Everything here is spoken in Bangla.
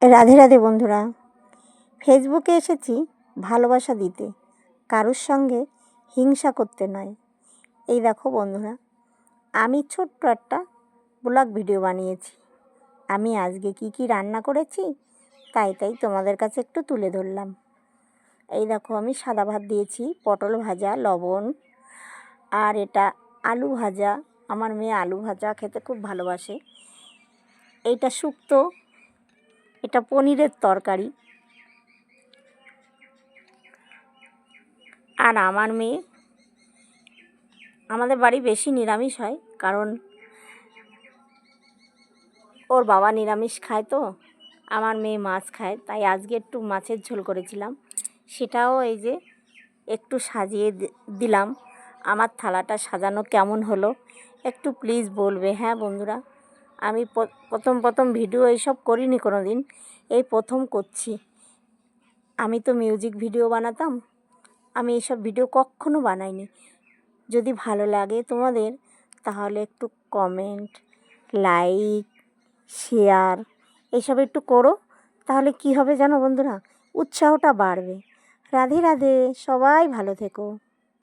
রাধে রাধে বন্ধুরা, ফেসবুকে এসেছি ভালোবাসা দিতে, কারোর সঙ্গে হিংসা করতে নয়। এই দেখো বন্ধুরা, আমি ছোট্ট একটা ব্লগ ভিডিও বানিয়েছি। আমি আজকে কি রান্না করেছি তাই তোমাদের কাছে একটু তুলে ধরলাম। এই দেখো, আমি সাদা ভাত দিয়েছি, পটল ভাজা, লবণ, আর এটা আলু ভাজা। আমার মেয়ে আলু ভাজা খেতে খুব ভালোবাসে। এইটা শুক্তো, এটা পনিরের তরকারি। আর আমার মেয়ে, আমাদের বাড়ি বেশি নিরামিষ হয়, কারণ ওর বাবা নিরামিষ খায়, তো আমার মেয়ে মাছ খায়, তাই আজকে একটু মাছের ঝোল করেছিলাম। সেটাও এই যে একটু সাজিয়ে দিলাম। আমার থালাটা সাজানো কেমন হলো একটু প্লিজ বলবে। হ্যাঁ বন্ধুরা, আমি প্রথম ভিডিও এইসব করিনি কোনো দিন, এই প্রথম করছি। আমি তো মিউজিক ভিডিও বানাতাম, আমি এইসব ভিডিও কখনো বানাইনি। যদি ভালো লাগে তোমাদের তাহলে একটু কমেন্ট, লাইক, শেয়ার এইসব একটু করো। তাহলে কি হবে জানো বন্ধুরা, উৎসাহটা বাড়বে। রাধে রাধে, সবাই ভালো থেকো।